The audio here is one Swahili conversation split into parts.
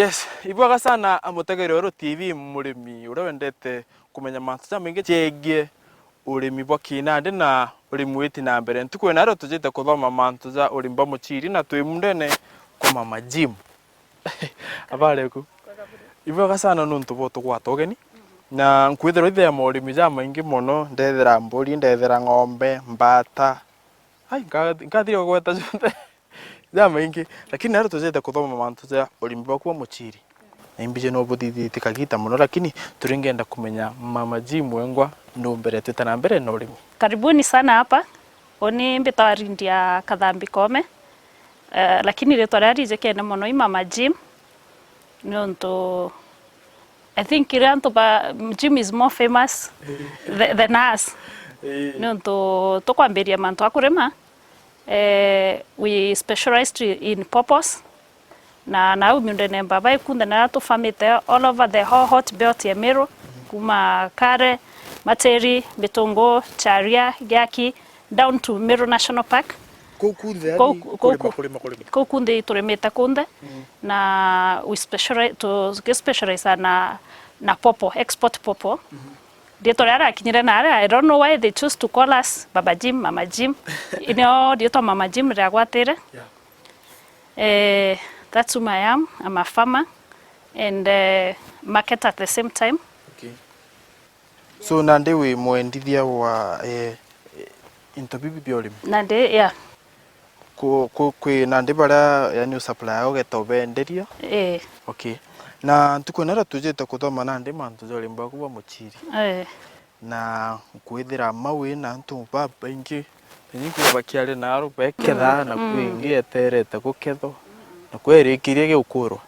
Yes, ibwaga sana amutegere WeruTV Murimi ura wendete kumenya mantu maingi jegie urimi bwa kinande na urimi witi na mbere ntukwena rero tujite kuthoma mantu za urimi bwa muchiri na twi mundene kwa mama gym abareku ibwaga sana nuntu boto gwatogeni na nkwithira ithe ya urimi ja maingi muno ndethera mburi ndethera ng'ombe mbata ai ngathire gweta junte ja maingi lakini rero tujite kuthoma mantu za urimi bwa kwa muchiri imbije no buthithiti tikagita muno lakini turingenda kumenya mama gym wengwa ndo mbere tutana mbere no urimi. Karibuni sana hapa oni mbitawarindia kathambi kome lakini ritwa ria rijekene muno i mama gym nonto I think iranto ba gym is more famous than us nonto tukwambiria mantu akurima we specialized in purpose na umundene baba ikunda na to famite all over the whole hot belt ya Meru kuma Kare Materi Betongo Charia Gyaki down to Meru National Park kunde turemeta kunde na we specialize na popo export popo dieto rara kinyira na I don't know why they choose to call us baba gym mama gym dieto mama gym ragwatere that's who I am. I'm a farmer and market at the same time. Okay. So nande we mwendithia wa into bibi biolimi. Nande yeah. Kwe nande bara yani supply ogeta benderia. Okay. Na tukonera tujete kuthoma nande mantu zole mbaku wa muchiri. Na kwithira mawe na ntu baba ingi nyingi bakiale na aro beketha na kwingi eterete guketho na kwerikirie giukurwa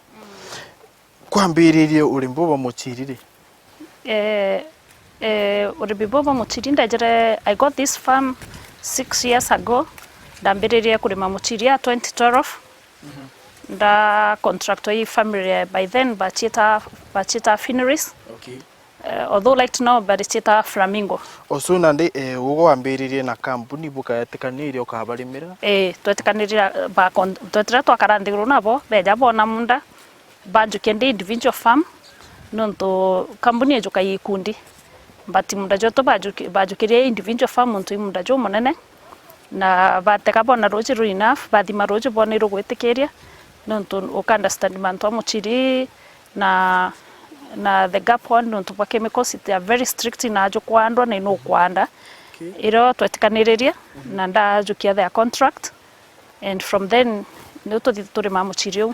kwambiririe urimbo wa muchiri urimbo wa muchiri ndajere I got this farm 6 years ago ndambiririe kurima muchiri ya 2012 nda contractor hii family by then bachita fineries. Okay. Although like to know but it's flamingo oso nande ugo ambiririe na kampuni buka yatikanirie ukabarimira twetikanirira ba twetira twakarandiguru nabo beja bona munda banjukende individual farm nonto kampuni ejuka yikundi but munda joto bajukirie individual farm muntu munda jo monene na bateka bona roji enough bathima roji bona irugwitikiria nonto uka understand manto muchiri na the gap one nonto pa chemicals they are very strict na ajo kwandwa na ino kwanda iro twetikaniriria na ndajukia their contract and from then nito ditore mamuchiri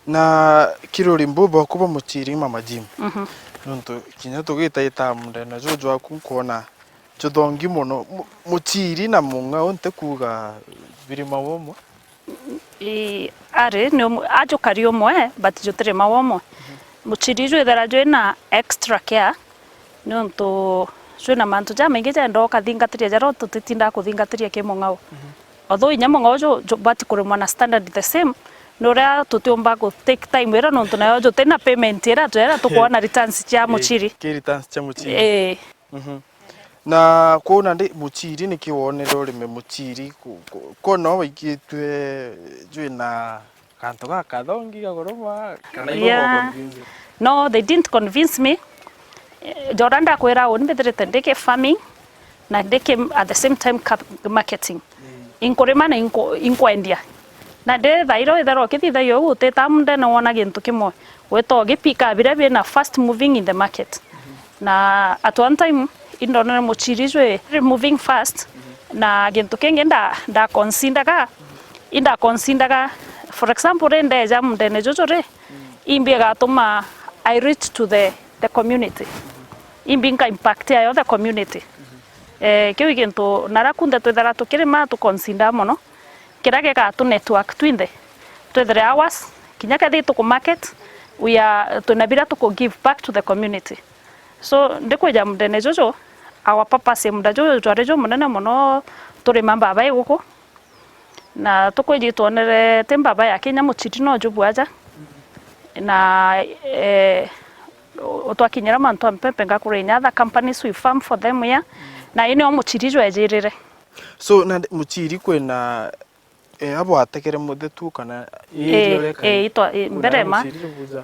na kirori mbuba kuba muchiri mama gym nonto kinya tugita itamde na jojo akunkona jothongi muno muchiri na munga onte kuga birima womo are no ajo kario mwe but jotere mawomo muchiri jo ithara jo na extra care nonto na mantu ja maingi ja ndo kathingatiria jaro tutitinda kuthingatiria ke mongao although inya mongao jo bati kurumwa na standard the same no ria tutiomba go take time era nonto nayo jo tena payment era tukuona returns cha muchiri ke returns cha muchiri na kuona ndi muchiri ni kiwonero rime muchiri ko no wikitwe jo na kanto ga kathongi gagoroma kana convince. No, they didn't convince me. Joranda kwera on bedrete ndeke farming na ndeke at the same time marketing. Inkorema na inko India. Na de thairo itharo kititha yo uteta munde na wona gintu kimwe. Weto gipika bire na fast moving in the market. Na at one time indona muchiri jwe moving fast na gintu kenge nda consider ga for example rende jam dene jojore imbi gatuma I reach to the community imbi nka impact ya the community kiwi gintu narakunda twethara tukirima tu consider mono kirage ga tu network twinde twethere hours kinya kathi tu market we are tunabira tu give back to the community so ndiko jam dene jojo our purpose munda jojo twarejo munene mono turi mamba bai guko na tukwiji tuonere temba baya Kenya muchiri no jubwaja na otwakinyira mantu ampepe ngakurenya other companies we farm for them here na ine muchiri jwe jirire so na muchiri kwena abo atekere muthe tu kana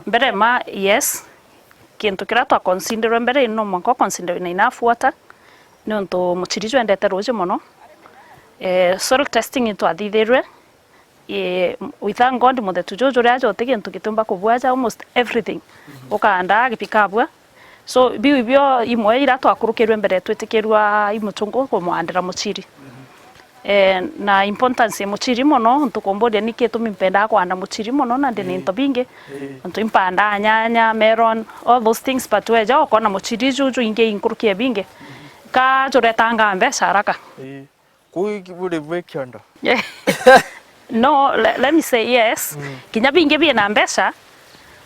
mbere ma yes kintu kira twa consider mbere no mwanko consider na enough water no nto muchiri jwendete roje mono soil testing itu athithirwe we thank God muthe tujojo rajo tekintu kitumba kubwaja almost everything ukanda gipikabwa so bibyo imwe ira twakurukirwe mbere twetikirwa imutungo kumwandira muchiri na importance ya muchiri mono ntukombodia niketu mimpenda kwanda muchiri mono na ndene into binge ntu impanda nyanya melon all those things but weja okona muchiri juju inge inkurukia binge ka joretanga mbe Tharaka kuibure bwekyondo no let me say yes kinya binge bi na mbesa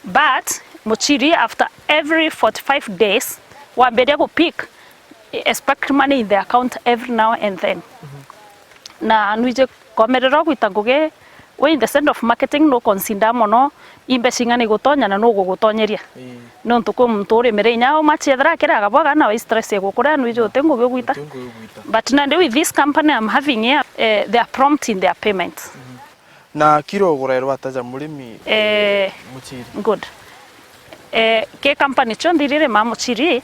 but muchiri after every 45 days wa mbere go pick expect money in the account every now and then na nuije komerero gwitanguge we in the sense of marketing no consider mono imbecinga ni gutonya na no gugutonyeria no ntuko mtore merenya o machethra kira gabwaga na we stress egukura nuije utengo gwita but na with this company I'm having here they are prompt in their payments na kiro gurerwa ataja murimi muchiri good ke company chondirire ma muchiri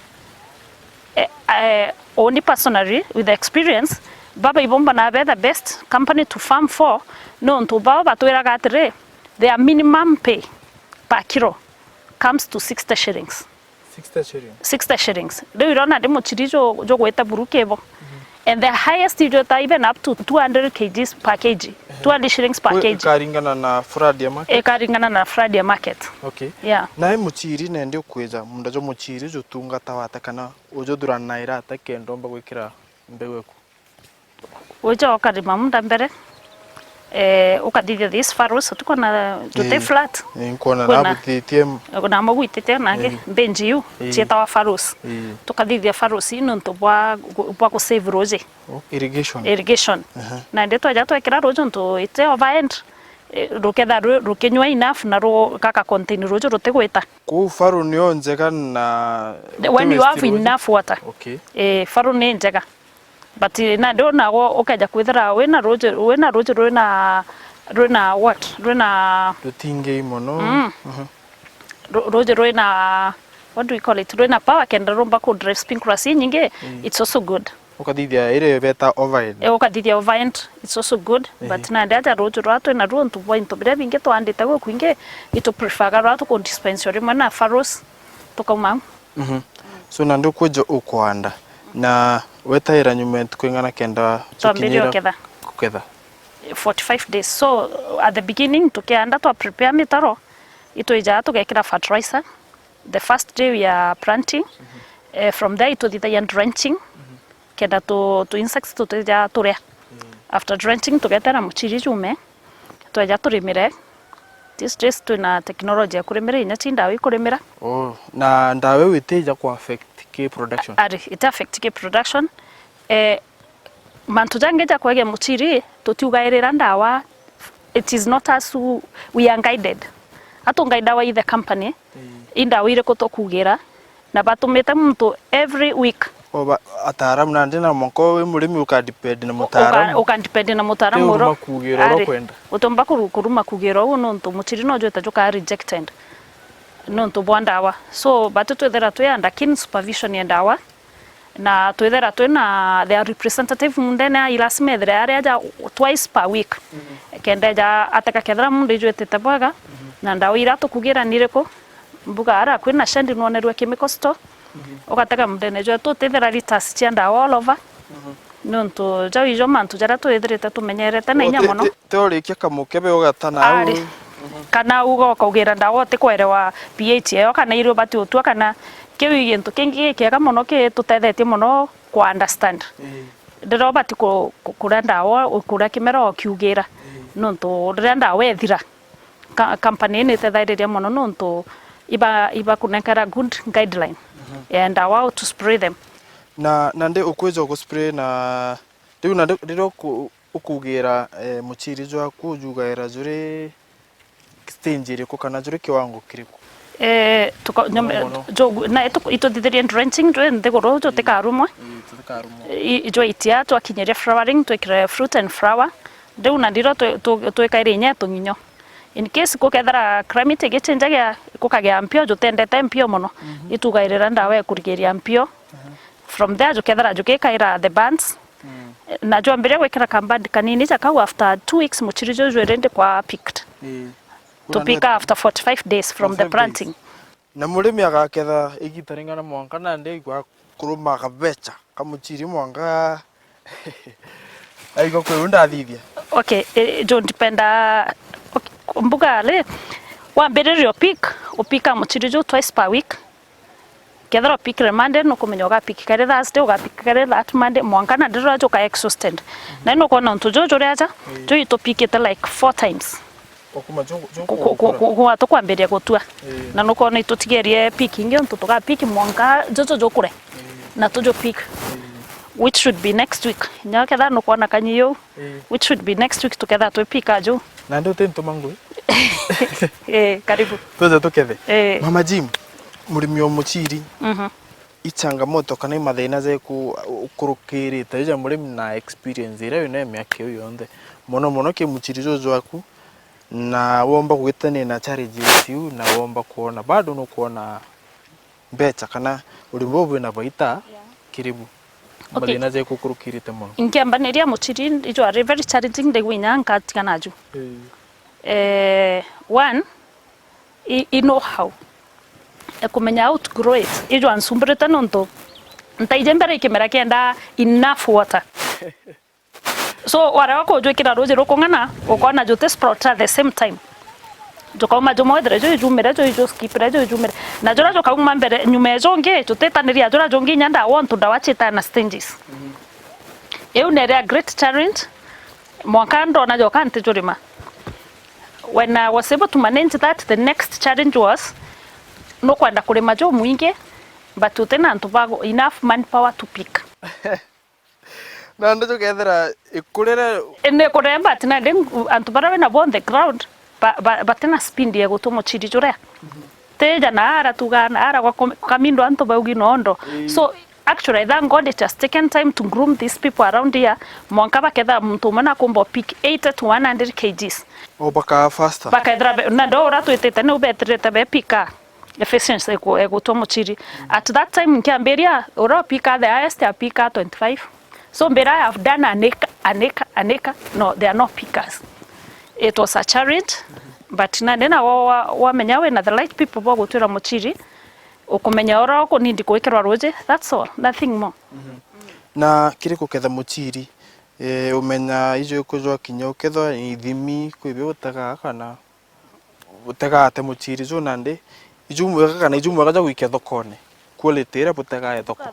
only personally with the experience baba ibomba na be the best company to farm for no nto baba batwira gatire their minimum pay per kilo comes to 60 shillings 60 shillings do you know demo chirijo jo gweta burukebo and the highest you even up to 200 kgs per kg 200 shillings per kg karingana na Friday market karingana na Friday market okay yeah na muchiri nende ukweja mundajo muchiri jo tunga tawata kana ojo durana ira atakendo gwikira mbeweku Oja okarima munda mbere ukathithia this farus tuko na jote flat nkona na butitie na magwitete nange benjiu chieta wa farus tukathithia farus ino nto bwa ku save roje irrigation na ndeto aja twekira rojo nto ite overend ruketha rukenywa enough na ro kaka contain rojo rutegwita ku faru ni onjega na when you have enough water okay faru ni njega but na ndona go ukaja kwithira wena roje rwina what rwina rutinge mono roje rwina what do we call it rwina power kenda romba ku drive sprinklers nyinge it's also good ukadithia ire beta overhead ukadithia overhead it's also good but na ndaja roje rwatu na ro ntu point to bire binge to andite go kwinge ito prefer ga rwatu ku dispensary mana faros tukoma so na ndokuja ukwanda na wetaira nyument kwingana kenda tukinyira kuketha 45 days so at the beginning tukianda to prepare mitaro ito ija tukekira fertilizer the first day we are planting from there to the drenching kenda to insects to ja turia after drenching tugetera muchiri jume to ja turimire this days tuna technology ya kurimira inya chinda wi kurimira na ndawe witeja ku affect ke production it affect ke production mantu jangeja kwege muchiri tutiugairira ndawa it is not us who we are guided atungaida wa the company inda wire kutokugira na batumete muntu every week ataram na ndina moko we murimi ukadepend na mutaram ukadepend na mutaram ro kugira ro kwenda utomba kuruma kugira uno ntu muchiri no jota joka rejected no ntu bwandawa so batu twethera twenda kin supervision ya ndawa na twethera twena their representative mundena ilasmedre area twice per week kende ja ataka kethra mundu jwetete bwaga na ndawa ira tukugira nireko mbuga ara kwina shendi nonerwe chemical store ukataka mundene jwa tutethera liters cia ndawa all over no ntu jawijo mantu jara twetherete tumenyerete na inya mono teorikia kamukebe ugatana kana ugo kaugira ndawa tikwerewa pH yo kana irio bati utua kana kiwi gintu kingi kiega mono ke tutethetie mono ku understand ndiro bati kura ndawa ukura kimero kiugira nonto ndenda wethira company ni tethairia mono nonto iba kunekara good guideline and how to spray them na nde ukwezo go spray na ndiu na ndiro ukugira muchiri jwa kujugaira jure stage ri ko kana jure kiwango kiriko tuko na ito dithiri drenching dwe ndegoro tutika rumwe ijo itia twakinyeria flowering twikire fruit and flower Riu na ndiro twikaire nya tunginyo in case kukethera climate gichenjagia kukagia mpio jutendete mpio muno itugairira ndawa kurigiria mpio from there jukethera jukikaira the bands na jwambire gwikira kamband kanini jakau after 2 weeks muchiri jwirende kwa picked to pick after 45 days from the planting na murimi agaketha igitaringana mwanka na ndi gwa kuruma kabecha kamuchiri mwanka aigo kwenda thithia okay don't dependa mbuga le wambiririo pick upika muchiri jo twice per week kethera pick Monday no kumenya ga pick kare Thursday uga pick kare that Monday mwanka na ndiro jo ka exhausted na no kona ntujo jo reaja jo ito pick it like 4 times okuma kwa to kwambiria gutua na no kona itutigerie picking onto to ga pick mwanka jojo jo kure na tujo pick which should be next week nya ketha no kona kanyiyo which should be next week together to pick ajo na ndo tento mangu karibu tuze tukethe mama Jim murimi wa muchiri ichangamoto kana imathina ze kurukirite ija murimi na experience ira wina miaka iyo yonde muno ke muchiri jojo aku na womba gwitani na challenges yu na womba kuona bado no kuona mbecha kana urimbo bwe na baita kiribu mathina ze kurukirite muno inkiambaniria muchiri ijo are very challenging de winya nkatika naju one I know how kumenya how to grow it ijo ansumbreta nonto ntaijembere ikimera kenda enough water so wara wako jwekira roje rokongana ukona jote sprout at the same time jokoma jomodre jo jumere jo skipre jo jumere na jora joka umambere nyume jonge jotetaniria jora jonge nyanda want to dawachita na stages eu nere a great challenge mwakando na joka ntejorima when I was able to manage that the next challenge was no kwenda kulima jo mwingi but utena ntubago enough manpower to pick na ndo kethera ikurere ene kuremba tina dem antubara na on the ground but tena speed ya gutomo chiri jure teja na ara tugana ara kwa kamindo anto baugi nondo so actually I thank God it has taken time to groom these people around here mwanka baketha mtu mana kumbo pick 80 to 100 kgs baka faster baka drabe na ndo ora tuitete ne ubetrete be pika efficiency ego tomo chiri at that time nkiamberia ora pika the highest pika 25 so mbera I have done aneka no they are not pickers it was a challenge but na ndena wa menyawe na the light people bo gutira muchiri ukumenya ora uko nindi kuikirwa roje that's all nothing more na kiri kuketha muchiri umenya ijo kujwa kinyo ketho ithimi kwibe utaga kana utaga ate muchiri jo nande ijumwe kana ijumwe kaja gwike thokone quality ira butaga thoko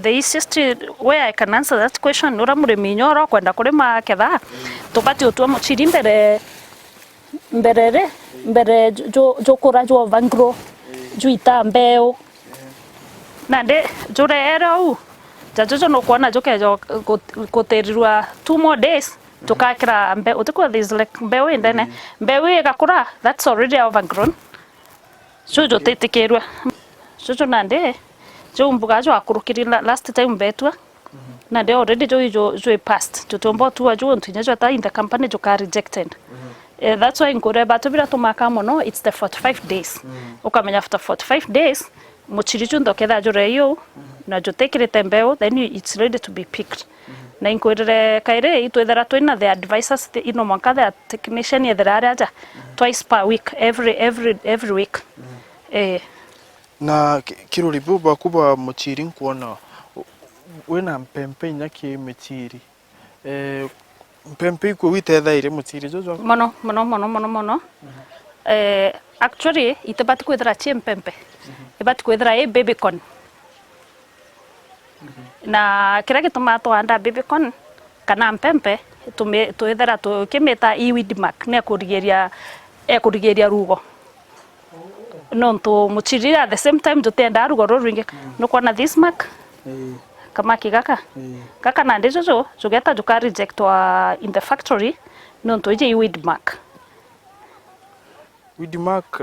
the easiest way I can answer that question ura murimi nyoro kwenda kurima ketha tubati utwa muchiri mbere jo kura jo vangro juita mbeo nande jure era u jajojo no kuona jokejo koterirwa 2 more days tukakira mbeo utakwa this like mbeo indene mbeo igakura that's already overgrown jojo tetekerwa jojo nande jo mbuga jo akurukiri last time betwa nande already jo passed tutombo tuwa jo ntunya jo ta in the company jo ka rejected that's why ngore batubira tumaka mono it's the 45 days ukamenya after 45 days muchiri chundo ketha jore yo na jotekire tembeo then it's ready to be picked na inkwirire kaire itwethera twina the advisors ino mwanka the technician yethera aja twice per week every week na kiruri buba kuba muchiri kuona wena mpempe nyaki muchiri mpempe ko witethaire muchiri jojo mono actually itebati kwethera chimpempe ibati kwethera baby corn na kira gituma twanda baby corn kana mpempe twethera tukimeta weed mark ne kurigeria rugo nonto muchiri at the same time tutenda rugo ruringe no kwana this mark kama kigaka kaka na ndejojo jogeta joka reject in the factory nonto ije weed mark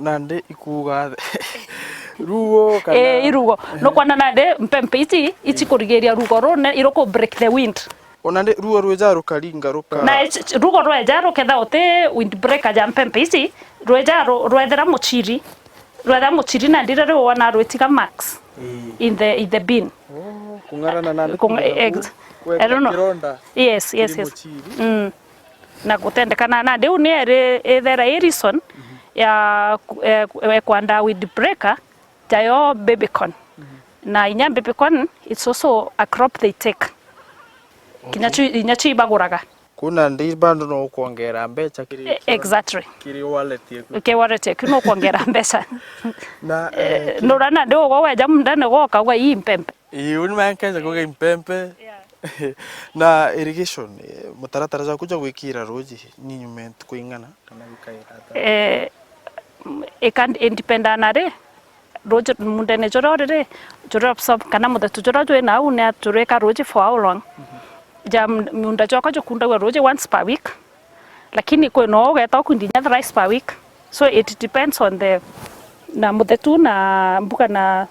nande ikuga ruo kana irugo no kwana nande mpempe ichi kurigeria rugo rone iroko break the wind ona ndi ruo rweja rukaringa ruka na rugo rweja ruketha uti windbreaker ja mpempe ici rweja rwethera muchiri na ndire ri wona rwetiga max in the bin. Kungarana na I don't know. Yes. Na gutendekana na ndiu ni ethera reason ya kwanda windbreaker jayo baby corn. Na inya baby corn, it's also a crop they take. Kinyachu ibaguraga. Kuna ndi bando no kuongera mbecha kiri. Exactly. Kiri wallet yeku. Ke wallet yeku no kuongera mbecha. Na no rana ndio weja mundane goka gwa hii mpempe. Uni mankenza goga impempe. Na irrigation mutaratara za kuja gwikira roji ninyument kuingana kana wikaira. Ekan independent roji mundane jorore absorb kana muda tujoro na une tureka roji for how long. Jam munda joka jokunda wa roji once per week. Lakini kwa no geta kundinya thrice per week. So it depends on the na mudetu na mbuka na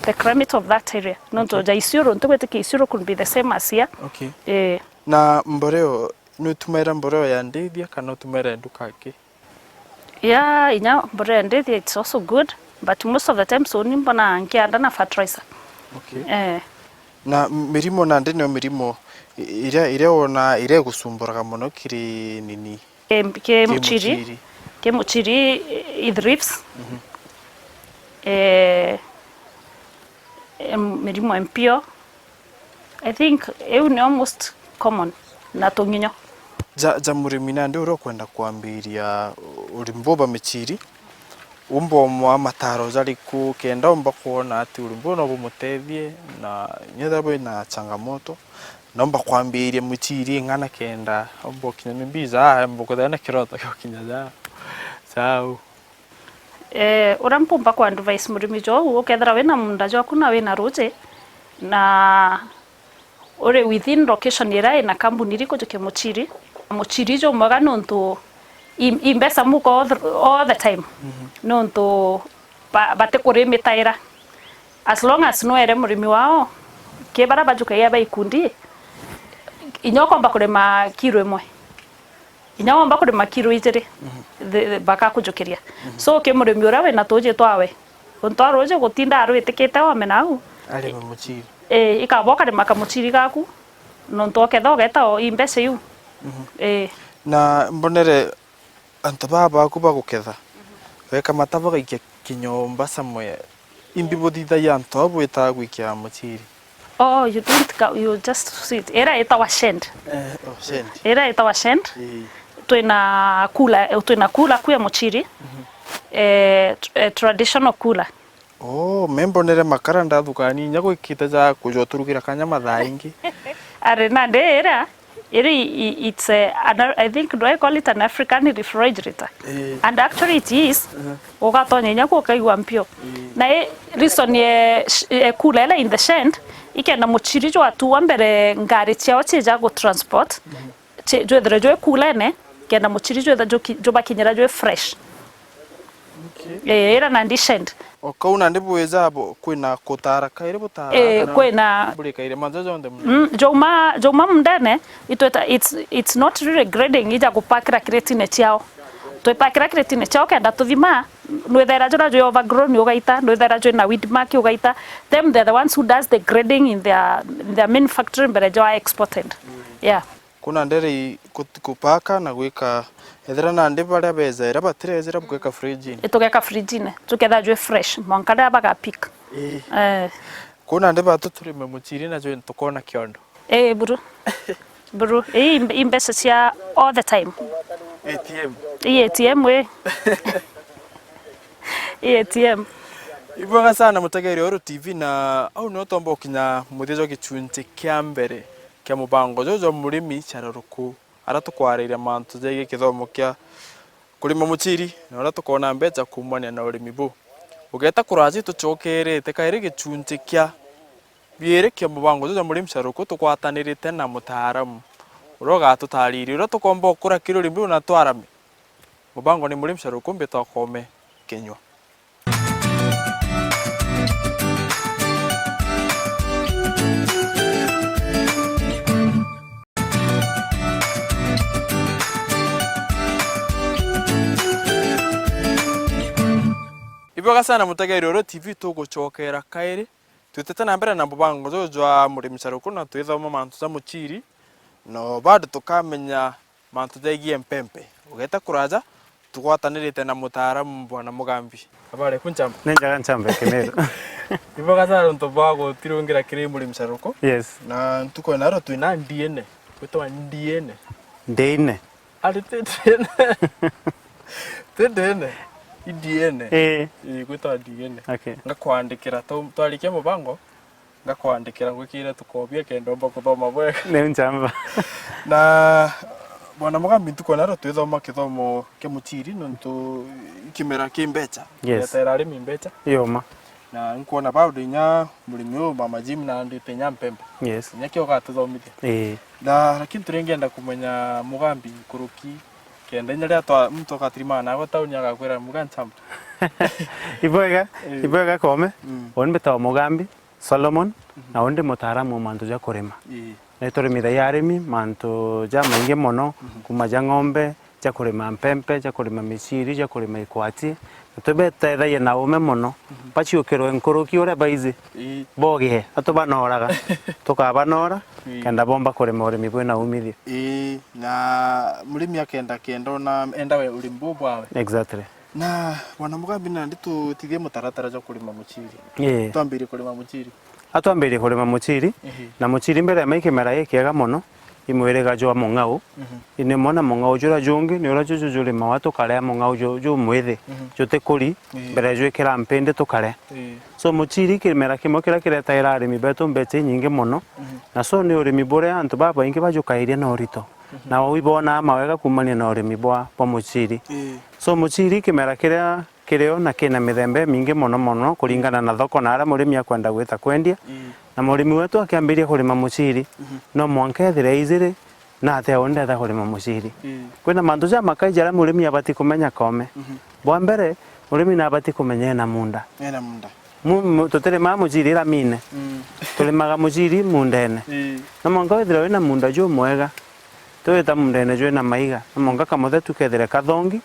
the climate of that area. Nonto ja Isiolo ntwete ki Isiolo could be the same as here. Okay. Na mboreo nutumera mboreo ya ndithia kana utumera ndukake? Yeah, inya mboreo ya ndithia it's also good, but most of the time so ni mbona nkianda na fertilizer. Okay. Na mirimo na ndene mirimo ire ona ire gusumburaga muno kiri nini? Ke muchiri it drifts. Mirimo empio. I think ni almost common na tonginyo. Ja Murimi na ndi uro kwenda kuambiria urimboba michiri umbo mwa mataro zari ku kenda umba kuona ati urimbo no bumutethie na nyethabo na changamoto nomba kwambiria michiri ngana kenda umbo kinya mbiza umbo kuthana kirota kinya za sawa. Urampumba kwa advice Murimi jo ukethera wena munda jo kuna wena roje na ore within location ira na kambuni riko jo muchiri jo mwaga nonto imbesa muko all the time. Nonto bate kuremetaira as long as no ere Murimi wao ke bara bajuka ya baikundi inyoko mba kurema kiro emwe inyawo mba kurema kiro ijere baka kujukiria so ke Murimi ura we na toje twawe ontwaro je gutinda arwitikite wa menau ari muchiri ikaboka de makamuchiri gaku nonto ketho geta o imbese yu na mbonere antaba ku baguketha weka mataba gaikia kinyomba samwe imbi boditha yanto abweta gwikia muchiri. Oh, you just see it. Era itawa shend. Shend. Era itawa shend. Tuina kula kuya muchiri. Traditional kula. Oh, membonere makara ndathukani nyago ikita za kujoturugira kanyama thaingi. Are na era it's I think do I call it an African refrigerator. And actually it is. Ogatonya nyako kaigwa mpio. Na reason ye kula ela in the shend ikenda muchiri jo atu ambere ngari chiao cheja go transport. Jo dre jo kula ne kenda muchiri jo da jo bakinyera jo fresh. Era na ndishend. Okauna ndibweza abo kwina Tharaka ire Tharaka. Kwina bulika ire manzozo ndem. Joma mndene it's not really grading ija kupakira kretine chiao. Twepakira kretine chiao kenda tuthima nwethera jo overgrown ugaita nwethera jo na weed mark ugaita them they're the ones who does the grading in their manufacturing but jo are exported. Yeah. Kuna ndere kupaka na gwika ethera na ndi baria beza ira batire ezira bukeka fridge ni tugeka fridge ne tuketha jo fresh monkada baga pick. Kuna ndi batuturime muchiri na jo tukona kiondo buru imbesa cia all the time ATM we ATM Ibonga sana mutegeri WeruTV na au no tombo kinya muthejo gichunje kya mbere kya mubango jojo Murimi Caruruku aratukwarira mantu jege kithomo kya kurima muchiri na aratukona mbeca kumania na urimi bu ugeta kuraji tucokerete kaire gichunje kya biere kya mubango jojo Murimi Caruruku tukwatanirite na mutaaramu uroga tutariri ura tukomba okura kiruri mbi na twarame mubango ni Murimi Caruruku mbi twakome kenywa. Iboga sana mutegeri WeruTV tuguchokera kairi twitete na mbere na mubango jwa Murimi Caruruku na twithoma mantu za muchiri no bado tukamenya mantu jaigie mpempe ugeta kuraja tugwatanirite na mutaaramu bwana Mugambi abare kunchamba nenjaga nchambe kenero Iboga sana nto bago tirungira kiri Murimi Caruruku yes na tuko naro twina ndiene kwitwa ndiene ndeine ari tedene idiene kwitwa ndiene okay ngakwandikira twarikia mubango ngakwandikira gwikire tukobie kendo mba kuthoma bwega ne ncamba na bwana Mugambi tuko naro twithoma kithomo ke muchiri nontu kimera kimbecha yes arimi mbecha yoma na nkuona bado inya murimi uyu mama Jim na ndite nya mpembe yes nyakio gatuthomithia na lakini turengenda kumenya Mugambi kuruki kenda nya twa mtu katrimana ago tauni agakwira muganchamba iboga kome onbe tawa Mugambi Solomon na onde mutaaramu mantu ja kurima na turimi ya arimi mantu ja maingi mono kuma ja ng'ombe ja kurima mpempe ja kurima miciri ja kurima ikwati tubete thaye na ume mono pachiukirwe nkuruki ure baizi bogie atubanoraga tukabanora kenda bomba kurima urimi bwina umithio na murimi akenda na enda we urimbu bwawe exactly na bwana Mugambi na nditu tithie mutaratara ja kurima muchiri twambire kurima muchiri atwambirie kurima muchiri na muchiri mbere ya maikimera yekiega mono imwirega jwa mung'au ine mona mung'au jura jungi ni ura juju juri mawatu kale mung'au ju mwithe jute kuri mbere jwe kira mpende tukare so muchiri kimera kimo kira kiretaira arimi betu mbete nyingi mono na so ni urimi bure antu baba ingi bajukairia na urito na wibona mawega kumania na urimi bwa muchiri so muchiri kimera kireo na kina mithembe mingi mono kuringana na thoko na ara murimi akwenda gwita kwendia na murimi wetu akiambiria kurima muchiri no mwanke thire izire na ate onde tha kurima muchiri kwina mantu ja makaijara murimi abati kumenya kome bwa mbere murimi na abati kumenya na munda tutere ma muchiri ra mine tulimaga muchiri mundene na mwanka withira wina munda jo mwega tuweta mundene jo na maiga na mwanka kamothe tukethire kathongi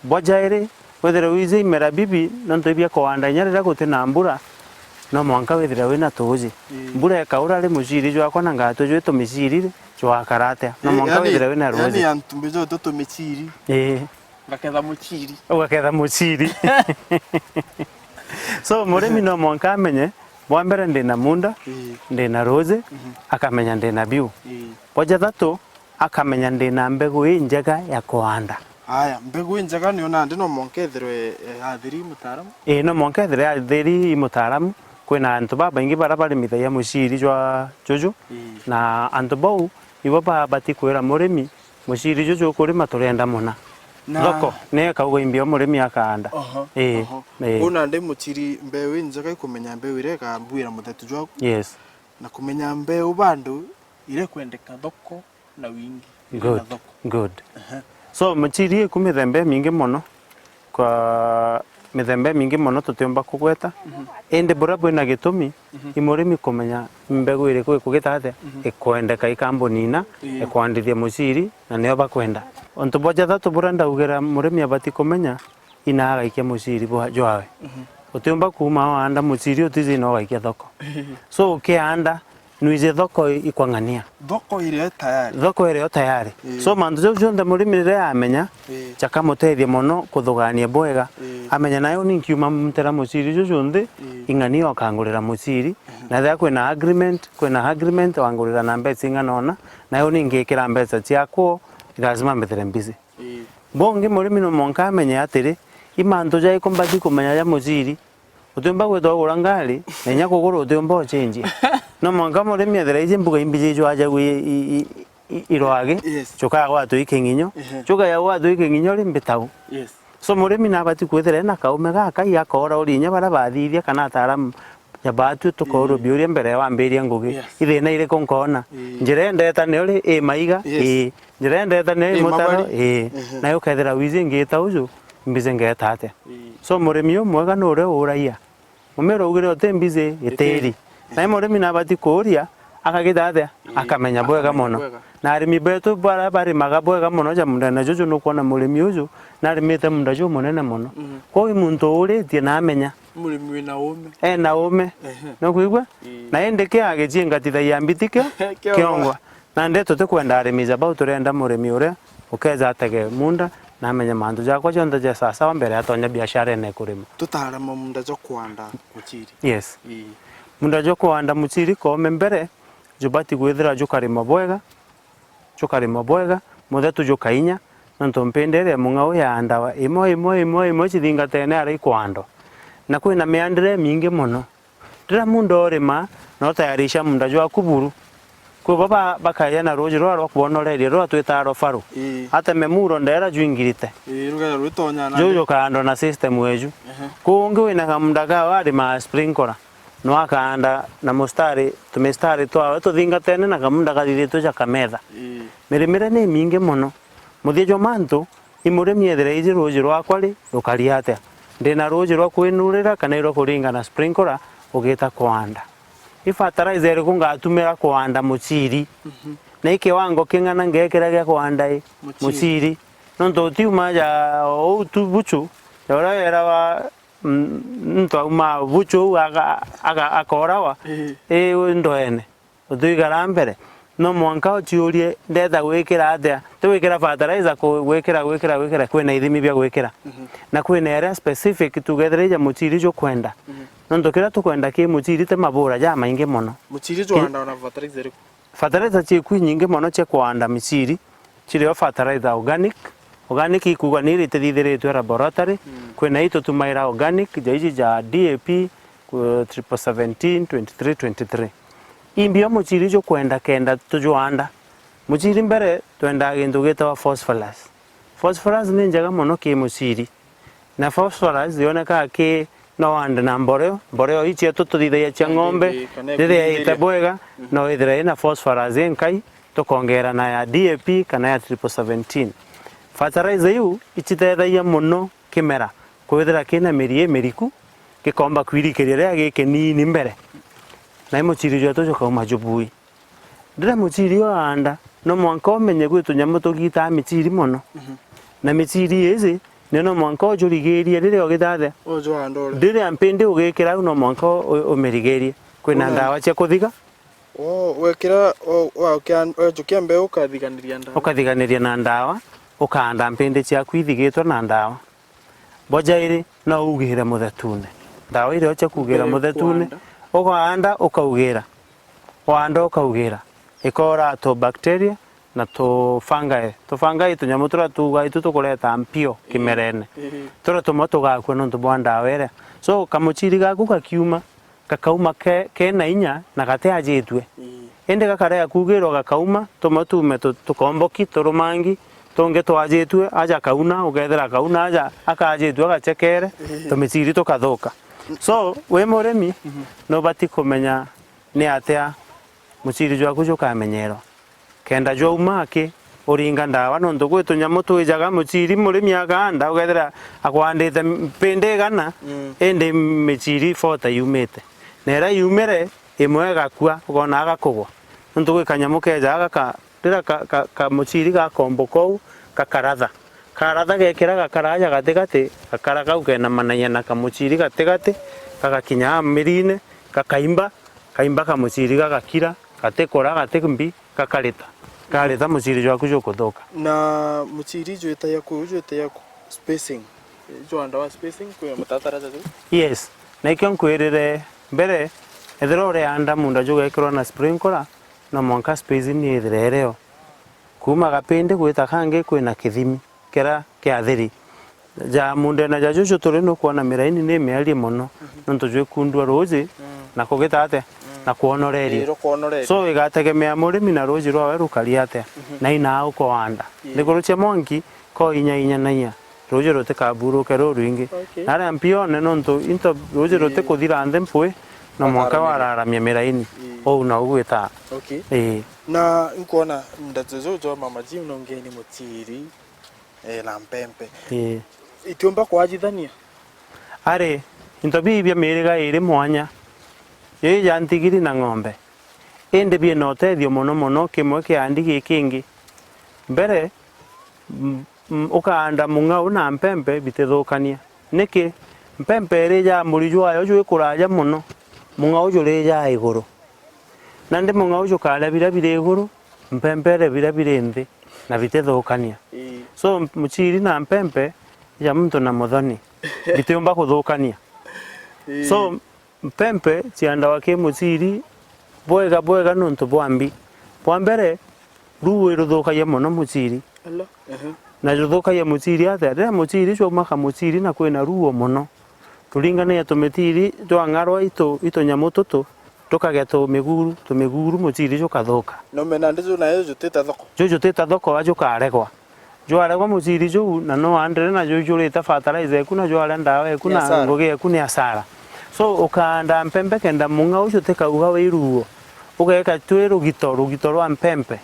bwa jairi wethera wize imera bibi nonto bia kwanda nyarira gute na mbura no mwanka wethera wina tuji mbura ekaura ri muciri jwa kona ngato jwe to miciri jwa karate no mwanka wethera wina rozi yani antumbe jo to miciri ngaketha muciri so murimi no mwanka amenye bwa mbere ndina munda ndina rozi akamenya ndina biu boja thatu akamenya ndina mbegu njega ya kwanda aya mbegu njega ni ona ndino monketherwe athiri mutaaramu no monketherwe athiri mutaaramu kwina antu baba ingi bara bari mithaya muciri jwa juju na antu bau ibo bati kwira murimi muciri juju kurima turenda muna thoko ne kaugo imbio murimi akaanda ona ndi muciri mbeu njega ikumenya mbeu ireka mbuira muthetu jwa yes na kumenya mbeu bandu ire kwendeka thoko na wingi good so muchiri kumithembe mingi mono kwa mithembe mingi mono tutiomba kugweta ende bura bwina gitumi imurimi kumenya mbegu ire kugita atia ikwendeka ikambonina ikwandithia muchiri na neo bakwenda onto boja thatu bura ndaugera murimi abati kumenya ina agaikia muchiri bwa jwawe utiomba kuma wanda muchiri utizi no agaikia thoko so ukianda nuize thoko ikwangania thoko ire tayari so mandu jonde murimi re amenya chaka mutethia mono kuthugania bwega amenya nayo ni kiuma mtera muciri jonde ingani okangurira muciri na thia kwina agreement wangurira na mbetsi nganona nayo ni ngikira mbetsa ciakwo lazima mbethere mbizi bonge murimi no monka amenya atiri imandu jai kumbati kumenya ya muciri utumba gwetwa urangari nenya kuguru utumba change no mwanga murimi athira ije mbuga imbije jo aja gwi iroage choka gwa tu ikinginyo choka ya gwa tu ikinginyo rimbitau so murimi na bati kwethera na kaume gaka ya kora urinya bara bathithia kana ataaramu ya batu tukoro biuria mbere wa mbiria ngugi ithina ire konkona njire ndeta ne uri maiga njire ndeta ne mutaro na ukethera wize ngita uju mbize ngeta ate so murimi mwega no ure uraia mumero ugire otembize eteri na murimi na bati kuria akagita atia akamenya bwega mono na arimi betu bara bari magabwega muno ja munda na jojo no kuona murimi uju na arimite munda jo munene muno ko muntu uritie na amenya murimi na ume na ume no kuigwa na ende ke agejinga tithia mbitike kiongwa na ndeto te kwenda arimi ja bau turenda murimi ure ukeza atege munda na amenya mantu jakwa jonda ja sasa wa mbere atonya biashara ene kurima tutarama munda jo kwanda muchiri yes munda jo kwanda muchiri ko mbere jubati gwithira jo karima bwega muthetu jo kainya nonto mpendere mungao ya andawa imo chithinga tene ari kwando na kwina meandire mingi muno ndira mundo orima no tayarisha munda jo akuburu ko baba bakaya na roji ro kuonoreria ro twitaro faru ate memuro ndera juingirite ruga rutonya na jo kando na system weju ko ngi wina kamunda ka wari ma sprinkler no akaanda na mustari tumestari twa tuthinga tene na kamunda kathithitwe ja kametha mirimire ni mingi muno muthiejo mantu imure miethere iji roji rwakwa ri rukariate ndina roji rwa kwinurira kana iro kuringa na sprinkler ugita kwanda ifatarizer kungatumira kwanda muchiri na ikiwango kingana ngekera gya kwanda muchiri nonto tiuma ja o tubuchu ora era wa nto ma buchu aga akorawa ndoene uthuigara mbere no mwanka uchiurie ndetha gwikira atia twikira fertilizer ko gwikira kwina ithimi bya gwikira na kwina area specific tugethereja muchiri jo kwenda nonto kira tukwenda ki muchiri te mabura ja maingi muno muchiri jo anda na fertilizer chi ku nyingi muno che kwanda michiri chiri yo fertilizer organic ikuga niri te thithiritwe laboratory kwina ito tumaira organic jaiji ja DAP 17 23 imbio muchiri jo kwenda kenda tujuanda muchiri mbere twenda gintu gitawa phosphorus ni njaga muno ki muchiri na phosphorus yoneka ki no anda na mboreo ichi tuthithaia cia ng'ombe rire ite bwega no ithire na phosphorus enkai tukongera na ya DAP kana ya 17 fertilizer yu ichitethaia muno kimera kwithira kina mirie miriku gikomba kwirikiria ria giki nini mbere na muchiri jo to kauma jubui ndira muchiri wa anda no mwanka umenye gwitu nyamu tugita michiri muno na michiri ezi no mwanka ojurigeria rire ogitathe ojo andore ndire ampende ugikira no mwanka umerigeria kwina ndawa cia kuthiga wekira ojukia mbe ukathiganiria na ndawa ukanda mpende cia kwithigitwa na ndawa bojairi no ugire muthetune ndawa ile ocha kugira muthetune ukaanda ukaugira wanda ukaugira ikora to bacteria na to fungi tunyamu tura tuga itu tukureta mpio kimerene tura tumoto gakwe no tubwanda were so kamuchiri gaku kakiuma kakauma kena inya na gate ajitwe ende gakarea kugiro gakauma tumotume tukomboki turumangi tonge twajitwe aja kauna ugethera kauna aja akajitwe gachekere tumichiri tukathuka so we murimi no bati kumenya ni atia muchiri jwaku jukamenyero kenda jo umake uringa ndawa no ndugwitu nyamu twijaga muchiri murimi aganda ugethera akwandite pende gana ende michiri fota yumite nera yumere imwe gakua ukona agakugwa ndugwe kanyamu keja agaka ndira ka muchiri ga kombokou kakaratha gekira gakaraja gatigati gakaraga ukena mananya na kamuchiri gatigati kagakinya mirine kakaimba kamuchiri gagakira gatekora gatekimbi kakareta muchiri jwaku jukuthuka na muchiri jweta yaku spacing jo andawa spacing kwa mutatara tu yes na ikyo nkwirire mbere ethero ore anda munda jugekirwa na sprinkler na mwanka spacing ni ethirereo kuma gapende gwita kange kwina kithimi kera kiathiri ja munde na jajuju turi no kuona miraini ni miali muno nonto jwe kundwa roji na kugita ate na kuonoreria so igategemea murimi na roji rwa rukariate na ina uko wanda ndikuruche monki ko inya na inya roji rote kaburuke ro ruingi nare ampione nonto into roji rote kuthira ndempwe na mwaka wararamia miraini o na ugwita na nkuona ndazo jo mama ji unongeni muchiri na mpempe itiomba kwajithania are into bibia miriga iri mwanya ye jantigiri na ng'ombe ende bie no tethio mono kimwe kiandi gikingi mbere ukaanda mung'au na mpempe bitithukania niki mpempe rija muriju ayo jwe kuraja muno mung'au jurija iguru na ndi mung'au jukala bire iguru mpempe bire nthi na bitithukania so muchiri na mpempe ya muntu na muthoni bitiumba kuthukania so mpempe cianda wake muchiri bwega nuntu bwambi bwambere ruwe ruthukagia muno muchiri na ruthukagia muchiri athe muchiri cyo maka muchiri na kwina ruo muno turingane tumetiri twangarwa ito nyamu tutu tukage tumiguru muchiri cyo kathuka no mena ndizo na yo juteta thoko juteta thoko ajo karegwa jwaregwa muchiri cyo na no andre na jo jureta fertilizer kuna jwale ndawe kuna ngoge kuna asara so ukanda mpempe kenda munga ucio tekauga wiruo ugeka twe rugito rwa mpempe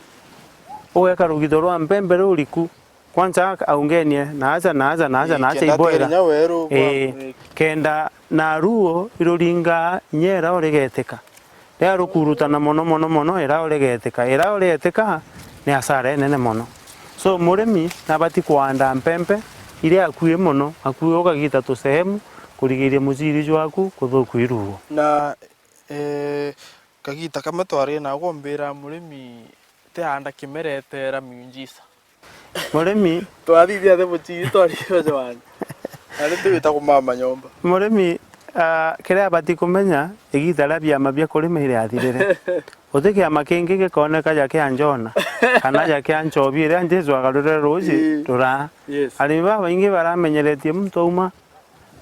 ugeka rugito rwa mpempe ruriku kwanza aungenie naaza iboera kenda na ruo iruringa nyera oregeteka ria rukurutana mono era oregeteka ni asara nene mono so murimi nabati kuanda mpempe ile akuye mono akuye ukagita tu sehemu kurigiria muchiri jwaku kuthuku iruo na kagita kama twari na gombera murimi te anda kimeretera miunjisa murimi twathithia the muchiri twari jwana ari tuita kumama nyomba murimi kira bati kumenya igita labia mabia kurima ile athirire utike amakingi gikoneka yake anjona kana yake anchobire anjezwa garure roji tura ari baba ingi baramenyeretie muntu uma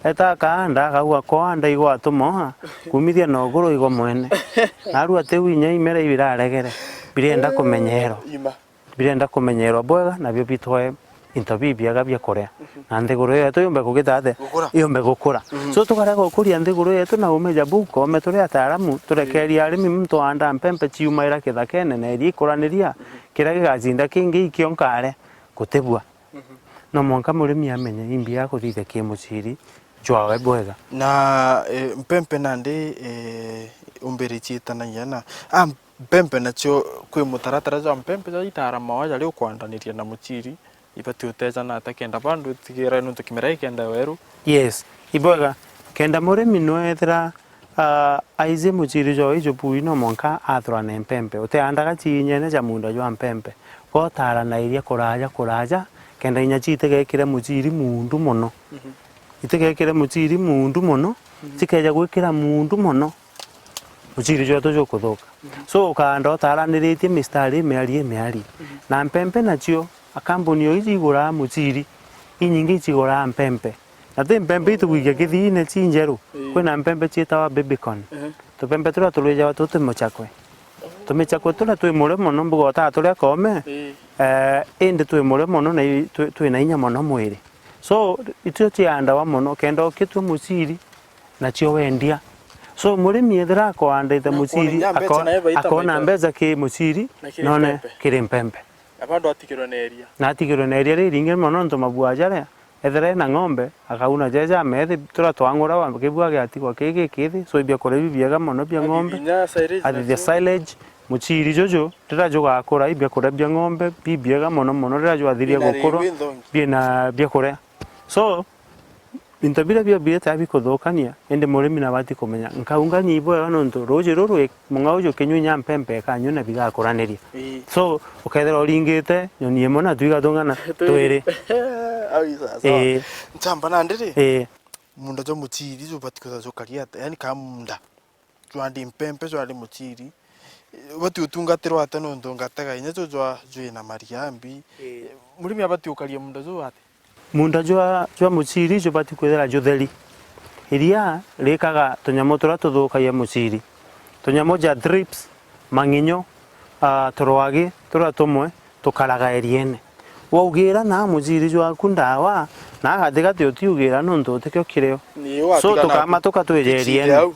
eta kaanda kaua koanda igwa tumoha kumithia no guru igo mwene naru atewinya imera ibiraregere birenda kumenyerwa bwega na byo bitwae intobibia gabia korea na ndiguru yetu yombe kugitate yombe gukura so tukarega gukuria ndiguru yetu na umeja buko meturi ataramu turekeria arimi muntu anda mpempe ciumaira kithakene na iri kuraniria kira gigacinda kingi ikionkare gutebua no monka murimi amenye imbi ya kuthithe kimuciri jwawe bwega na mpempe nandi umbirichita na yana mpempe nacho kwi mutaratara za mpempe za itara mawaja leo kuandaniria na muchiri ibati uteza na atakenda bandu tigira nuntu kimera ikenda weru yes ibwega kenda murimi noethra aize muchiri jo ijo puino monka athra na mpempe ute andaga chinyene ja munda jo mpempe ko tara na iria kuraja kenda inya chitegekire muchiri mundu mono itegekire muchiri mundu mono tikeja gwikira mundu mono muchiri jo to jo kuthuka so ukanda taraniritie mistari meari na mpempe nacio akambuni yo igura muchiri inyingi igura mpempe na te mpempe itugiga kithine chinjeru kwina mpempe chietawa babycon to pempe tura tuleja watu tumochakwe tura twi mure mono mbugota turia kome ende twi mure mono na twi na inya mono mwiri so itio tianda wa mono kendo kitu muchiri na cio wendia so murimi ethira kwandite muchiri akona mbeza ki muchiri none kiri mpempe abandu atikirwa na area na atikirwa na area ringe mono ndo mabuajare ethira na ng'ombe akauna jeja methi tura twangura wa kibua giatikwa kithi so ibia kore bibiega mono bia ng'ombe ati the silage muchiri jojo tira juga akora ibia kore bia ng'ombe bibiega mono tira jo athiria gukoro bia bia kore so intabira bia tabi kuthukania ende murimi na bati kumenya nkaunga nyibwe nonto roje ruru mungaujo kenyunya mpempe kanyu na biga kuraniria so ukethera oringite nyoni emo na twiga tungana twiri ntamba na ndiri munda jo muchiri jo bati kuza karia yani kamunda twandi mpempe twandi muchiri bati utungatirwa ate nonto ngatega inya jo na mariambi murimi abati ukaria munda jo ate munda jwa muchiri jo bati kwethera jutheri iria rikaga tunyamo tura tuthukagia muchiri tunyamo ja drips manginyo turwagi tura tumwe tukaraga eriene waugira na muchiri jwa kundawa na gathika tio tiugira nonto utekyo kireo so tukama tukatweje eriene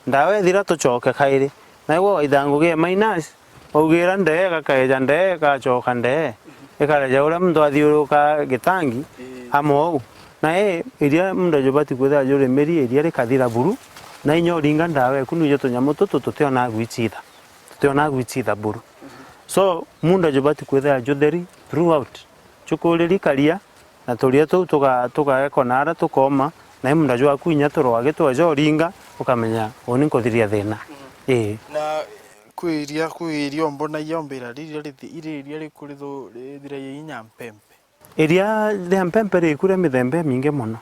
ndawa ethira tucoke kairi na igo ithangu ge minus waugira ndega kaeja ndega choka ndega ekareja ura mndo athiuruka gitangi amo na iria mndo jobati kwetha jore meri iria rikathira buru na inyo ringa ndawe kunu je tunyamo tutu tuteona gwichitha tutiona gwichitha buru so munda jobati kwethera jotheri throughout chukuliri karia na turia tu tugaekonara tukoma na munda jwa kuinya turwage twajo ringa ukamenya oni nkothiria thina na kwiria mbona yombera iria rikuritho thira yinya mpempe iria ria mpempe rikure mithembe mingi muno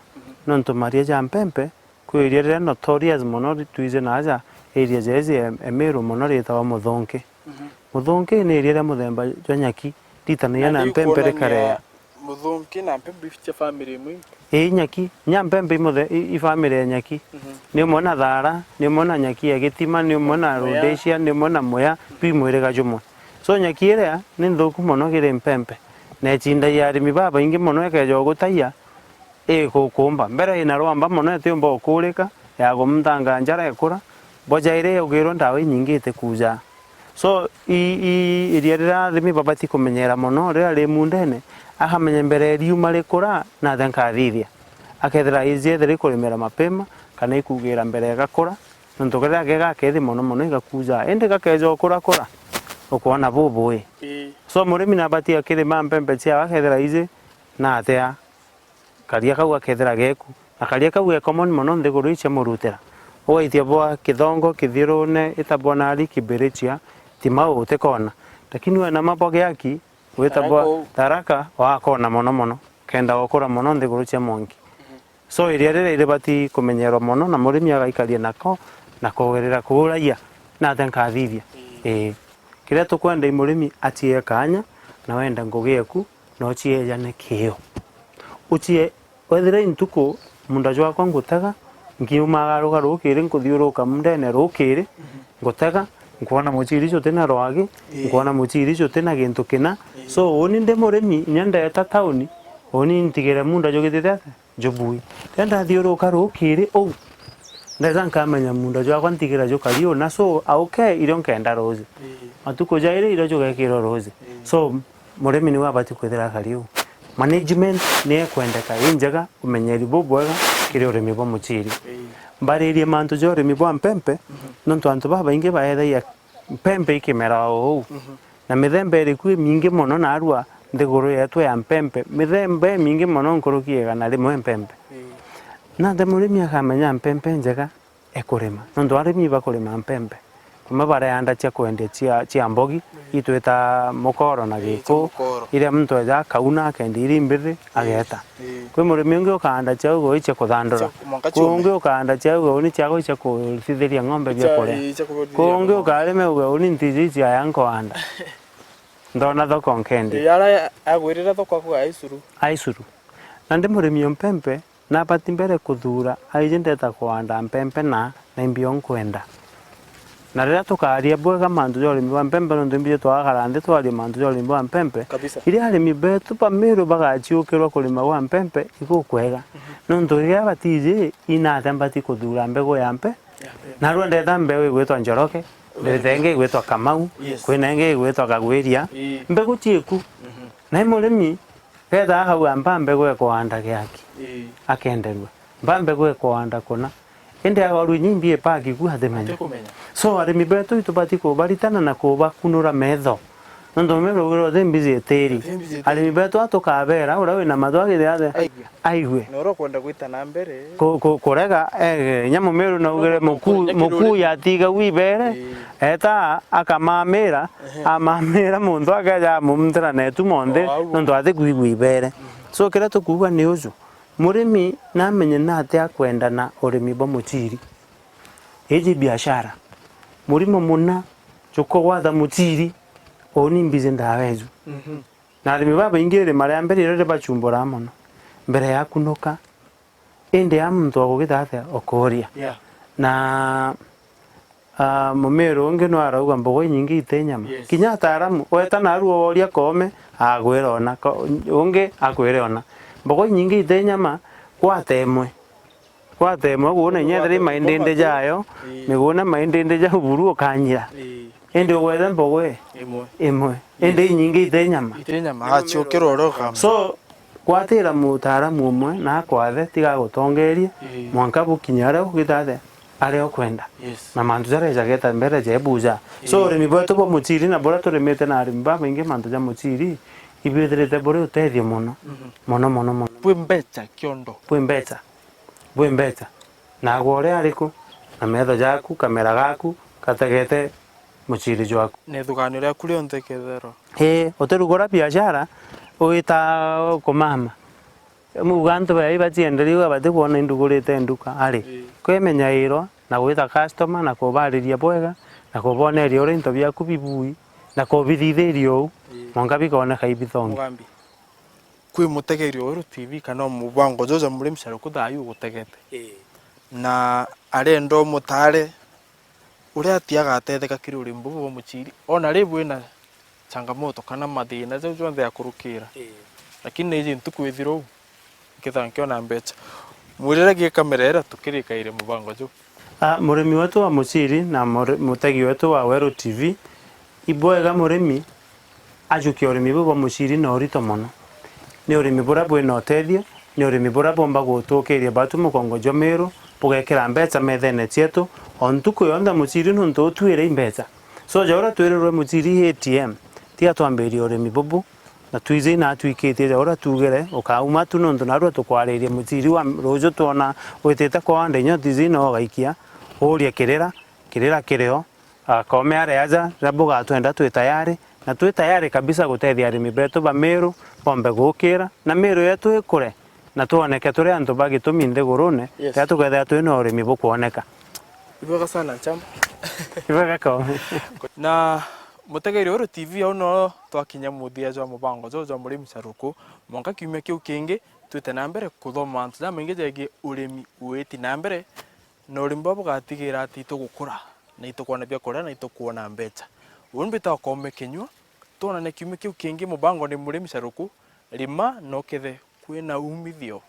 nonto maria ja mpempe kwiria ria notorious muno tuize naja area jeze Meru muno ritawa muthonki muthonki ni iria ria muthemba jwa nyaki ritania na mpempe rekare muthonki na mpempe ifite family imwe nyaki nya mpempe i family ya nyaki ni mona thara ni mona nyaki ya gitima ni mona rhodesia ni mona moya pi mwirega jumo so nyaki iria ni nthuku muno gire mpempe na chinda ya arimi baba ingi muno ekejo gutaiya gukumba mbere ina rwamba muno etiumba ukurika ya gumtanga njara ekura boja ire ugirwo ndawa nyingite kuja so iria rira arimi babati kumenyera muno rira ri mundene akamenya mbere riuma rikura na thenka thithia akethira izie thiri kurimera mapema kana ikugira mbere gakura ntugira gega kethi muno igakuja ende gakejo kura ukona bubui so murimi na bati akirima mpempe cia akethira izi na atea karia kau akethira geku na karia kau ge common muno nthiguru icia murutira oitia bwa kithongo kithirune itabona ali kibirichia timau utekona lakini wana maboge yaki witabwa Tharaka wakona muno kenda gukura muno nthiguru cia monki so iria rire bati kumenyerwa muno na murimi agaikaria nako na kugerera kuuraia na thenka thithia kiria tukwenda murimi atie kanya na wenda ngugiaku no chiejane kio uchie wethire intuko munda jwa kwa ngutaga ngiumagaruga rukire nkuthiuruka mundene rukire ngutaga ngona muchiri cyo tena rwagi ngona muchiri cyo tena gintu kina so oni nde murimi nyanda ya tauni oni ntigere munda jo gitete jobui tenda thiuruka rukire ndeza nkamenya munda jwa kwa ntigera jo kario na so okay irio nkenda rose matuko jaire irio jo gekiro rose so murimi ni wabati kwethera kario management ne kwendeka injaga umenyeri bobwega kiri urimi bwa muchiri mbaririe mantu jo urimi bwa mpempe nonto antu baba inge baetha ya mpempe ikimera na mithembe iri mingi muno na arua nthiguru yetu ya mpempe mithembe mingi muno nkurukiega na rimwe mpempe na ndemurimi akamenya mpempe njega ekurima nonto arimi bakurima mpempe kuma barayanda cia kwende cia mbogi itweta mukoro na giko iria mtu aja kauna kendi iri mbiri ageta kwi murimi ungi ukanda cia ugo iche kuthandura kungi ukanda cia ugo ni cia goicha kuthithiria ng'ombe bia kure kungi ukarime ugo uni ntiji cia yanko anda ndona thoko nkendi yara agwirira thoko kwa aisuru na ndi murimi mpempe na pati mbere kuthura aije ndeta kuanda mpempe na mbio nkwenda na rira tukaria bwega mantu jo urimi wa mpempe no ndimbie twagara ndi twari mantu jo urimi wa mpempe iria arimi betu pa Meru bagachiukirwa kurima wa mpempe igukwega no ndoria batije ina thambati kuthura mbego ya mpe na rwende thambe igwetwa njoroke ndethenge igwetwa kamau kwina inge igwetwa kagwiria mbego chieku na murimi ketha hau amba mbego ekwanda giaki akenderwa mbego ekwanda kuna ende awaru nyimbie paki ku hathemenya so arimi betu itubati ko baritana na ko bakunura metho ndo mero gero thembizi eteri arimi betu atukabera ura wina mathwagi thiathe aigwe noro kwenda gwita na mbere kurega nyamu Meru na ugere muku ya tiga wibere eta akamamira amamira mundu akaja mumtira netu monde ndo athe gwibere so kira tukuga ni uzu murimi na menye na atia kwenda na urimi bwa muchiri eji biashara murimo muna choko watha muchiri oni mbize ndawezu na arimi baba ingire maria mbere rere bachumbora muno mbere ya kunoka ende ya muntu agugithathe okoria na Mumeru ungi no arauga mbogo nyingi itenyama kinya ataramu weta na aru oria kome agwirona ungi agwirona mbogo nyingi itenyama kwatemwe guona nyetheri maindinde jayo miguna maindinde ja buru okanyira ende gwetha mbogo imwe ende nyingi itenyama achukiro roka so kwatira mutaramu umwe na kwathe tiga gutongeria mwanka bukinyara ugithathe areo kwenda Yes. na mantu jareja geta mbere je buja so urimi bwetu bwa muchiri na bora turimite na arimi babaingi mantu ja muchiri ibwithirite buri utethio muno muno Pwe mbecha kiondo. bwi mbecha na gore ariku na metho jaku kamera gaku kategete muchiri jwaku Nethugani ria kuri onthe kethero. utirugora biashara uita kumama mugantu bai bachienderio bati kuona indugurite nduka ari kwemenya iro na gwita customer na kubariria bwega na kuboneria uri into biaku bibui na kubithithirio monga bikoneka ibithongi Mugambi. Kwi mutegerio WeruTV kana mubango joja muri msharuku thayu gutegete. Na arendo mutare uria atiaga atetheka kiri urimbu bwa muchiri ona ribu ina changamoto kana mathina jau jonthe ya kurukira. Lakini niji ntukwithiro kithankio na mbecha. Mwirira gi kamera era tukirikaire mubango jo. Murimi wetu wa muchiri na mutegi wetu wa WeruTV ibwega murimi ajukia urimi bwa muchiri na urito mono ni urimi bura bwina utethio ni urimi bura bomba gutukiria batu mukongo jo Meru bugekira mbecha methene cietu ontuku yonda muchiri nuntu utwire mbecha so jora twirirwe muchiri ATM tia twambiria urimi bubu na twize na twikitie jora tugere ukauma tu nuntu narua tukwariria muchiri wa rojo tuona witete kwa ndenyo tizi no gaikia uria kirira kireo akome areaja rabuga twenda twi tayari na twi tayari kabisa gutethia arimi betu ba Meru bombe gukira na Meru yetu ikure na tuoneke turi antu bagitumi nthigurune tia tugetha twina urimi bukuoneka Ibwega sana chamba. ibwega ko Na mutegeri WeruTV au no twakinya muthia jwa mubango jo muri msharuku monka kiumia kiu kingi twite na mbere kuthoma antu ja maingi jegi urimi uiti na mbere na urimi bwa bugatigira ati tugukura na itukuona bia kuria na itukuona mbecha urimi ta kome kenywa tuona ne kiumia kiu kingi mubango ni muri msharuku rima no kethe kwina umithio.